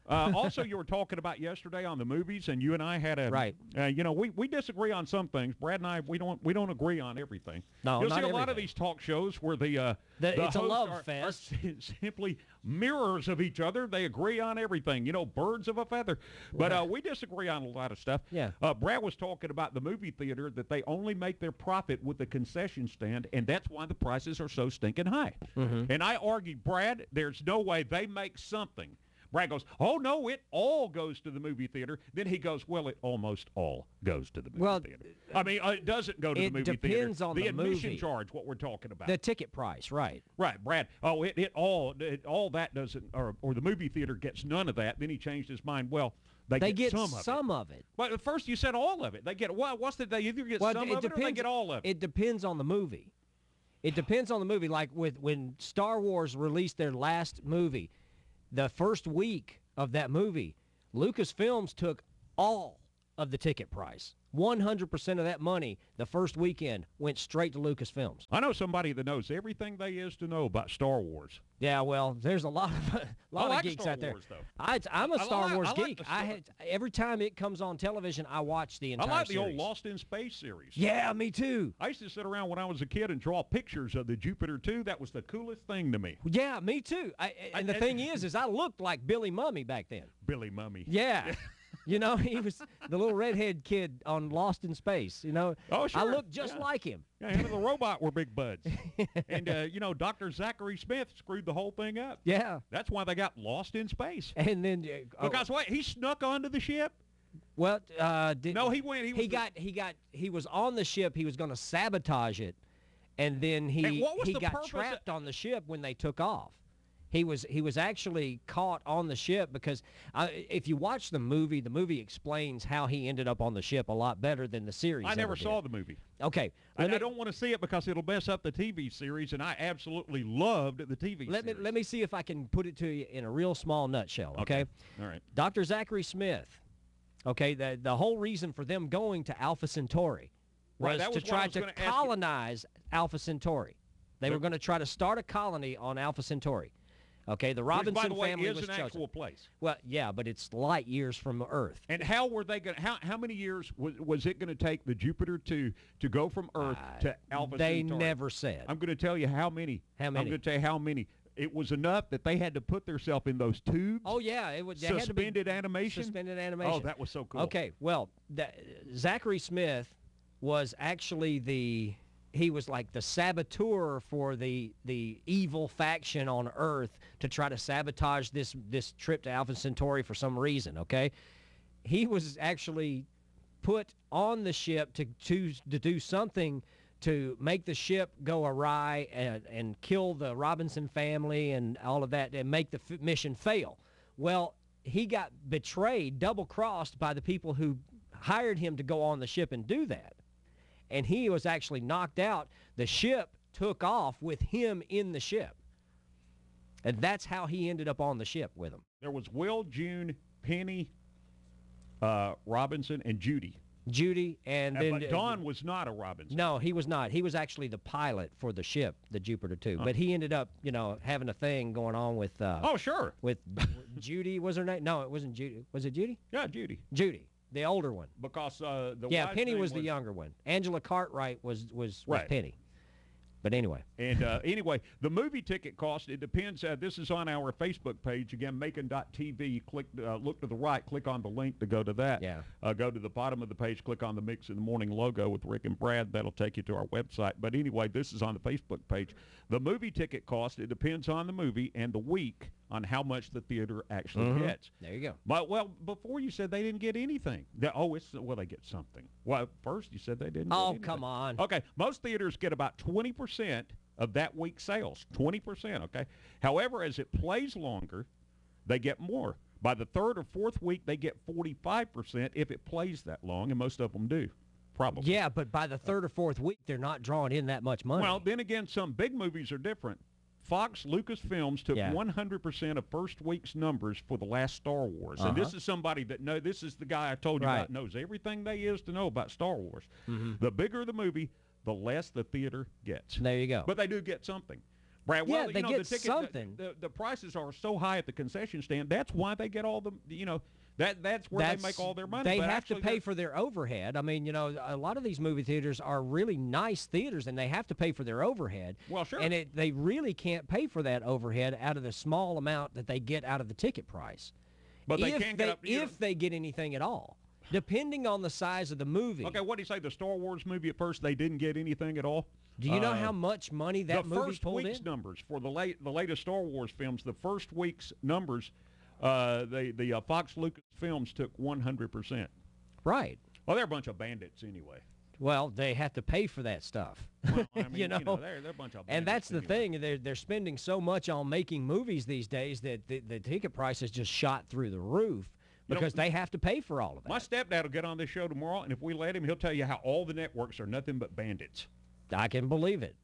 Also, you were talking about yesterday on the movies, and you and I had a Right. We disagree on some things. Brad and I we don't agree on everything. No, You'll not see a lot of everything. these talk shows where the It's a hosts love are fest. simply mirrors of each other. They agree on everything. Birds of a feather. But we disagree on a lot of stuff. Yeah. Brad was talking about the movie theater that they only make their profit with the concession stand, and that's why the prices are so stinking high. Mm-hmm. And I argued, Brad, there's no way they make something. Brad goes, oh, no, it all goes to the movie theater. Then he goes, well, it almost all goes to the movie theater. I mean, it doesn't go to the movie theater. It depends on the admission movie. charge, what we're talking about. The ticket price, right. Right, Brad. Oh, all that doesn't, or the movie theater gets none of that. Then he changed his mind. Well, they get some of it. Well, at first you said all of it. They get, they either get some of it or they get all of it. It depends on the movie. It depends on the movie. Like when Star Wars released their last movie, the first week of that movie, Lucasfilms took all of the ticket price. 100% of that money the first weekend went straight to Lucasfilms. I know somebody that knows everything there is to know about Star Wars. Yeah, well, there's a lot of geeks Star out there. Wars, though. I'm a Star Wars like geek. Every time it comes on television, I watch the entire I like series. the old Lost in Space series. Yeah, me too. I used to sit around when I was a kid and draw pictures of the Jupiter 2. That was the coolest thing to me. Yeah, me too. And the thing is I looked like Billy Mummy back then. Billy Mummy. Yeah. He was the little redhead kid on Lost in Space, Oh, sure. I looked just like him. Yeah, him and the robot were big buds. And, Dr. Zachary Smith screwed the whole thing up. Yeah. That's why they got lost in space. And then Because, wait, he snuck onto the ship? Well, No, he went. He was on the ship. He was going to sabotage it, and then he got trapped on the ship when they took off. He was actually caught on the ship because if you watch the movie explains how he ended up on the ship a lot better than the series. I never saw the movie. Okay. I don't want to see it because it'll mess up the TV series, and I absolutely loved the TV series. Let me see if I can put it to you in a real small nutshell, okay? All right. Dr. Zachary Smith, okay, the whole reason for them going to Alpha Centauri was to try to colonize Alpha Centauri. They were going to try to start a colony on Alpha Centauri. Okay, the Robinson Which, by the way, family is was an chosen. actual place. Well, yeah, but it's light years from Earth. And how were they going? How many years was it going to take the Jupiter to go from Earth to Alpha Centauri? They never said. I'm going to tell you how many. How many? I'm going to tell you how many. It was enough that they had to put themselves in those tubes. Oh yeah, it would. Suspended animation. Suspended animation. Oh, that was so cool. Okay, well, Zachary Smith was actually he was like the saboteur for the evil faction on Earth to try to sabotage this trip to Alpha Centauri for some reason, okay? He was actually put on the ship to do something to make the ship go awry and kill the Robinson family and all of that and make the mission fail. Well, he got betrayed, double-crossed by the people who hired him to go on the ship and do that. And he was actually knocked out. The ship took off with him in the ship. And that's how he ended up on the ship with him. There was Will, June, Penny, Robinson, and Judy. Judy, and then... But Don was not a Robinson. No, he was not. He was actually the pilot for the ship, the Jupiter 2. But he ended up, having a thing going on with... oh, sure. With Judy was her name? No, it wasn't Judy. Was it Judy? Yeah, Judy. Judy. The older one. Because Penny was the younger one. Angela Cartwright was right. Penny. But anyway. And anyway, the movie ticket cost, it depends. This is on our Facebook page. Again, Macon.tv. Click, look to the right. Click on the link to go to that. Yeah. Go to the bottom of the page. Click on the Mix in the Morning logo with Rick and Brad. That'll take you to our website. But anyway, this is on the Facebook page. The movie ticket cost, it depends on the movie and the week on how much the theater actually gets. There you go. But, well, before you said they didn't get anything. They get something. Well, first you said they didn't get anything. Come on. Okay, most theaters get about 20% of that week's sales. 20%, okay? However, as it plays longer, they get more. By the third or fourth week, they get 45% if it plays that long, and most of them do. Probably. Yeah, but by the third or fourth week, they're not drawing in that much money. Well, then again, some big movies are different. Fox Lucasfilms took 100% of first week's numbers for the last Star Wars. And this is somebody that this is the guy I told you about, knows everything there is to know about Star Wars. The bigger the movie, the less the theater gets. There you go. But they do get something. Brad, Yeah, well, they the get ticket, something. The prices are so high at the concession stand. That's why they get all the, that's where they make all their money. They But have to actually, pay for their overhead. I mean, a lot of these movie theaters are really nice theaters, and they have to pay for their overhead. Well, sure. And they really can't pay for that overhead out of the small amount that they get out of the ticket price. But they if can't get up. if they get anything at all, depending on the size of the movie. Okay, what do you say? The Star Wars movie at first, they didn't get anything at all. Do you know how much money that the movie first pulled week's in? numbers for the latest Star Wars films? The first week's numbers, the Fox Lucas films took 100%. Right. Well, they're a bunch of bandits anyway. Well, they have to pay for that stuff. Well, I mean, they're a bunch of bandits. And that's the anyway. thing. They're spending so much on making movies these days that the ticket prices just shot through the roof because they have to pay for all of that. My stepdad will get on this show tomorrow, and if we let him, he'll tell you how all the networks are nothing but bandits. I can believe it.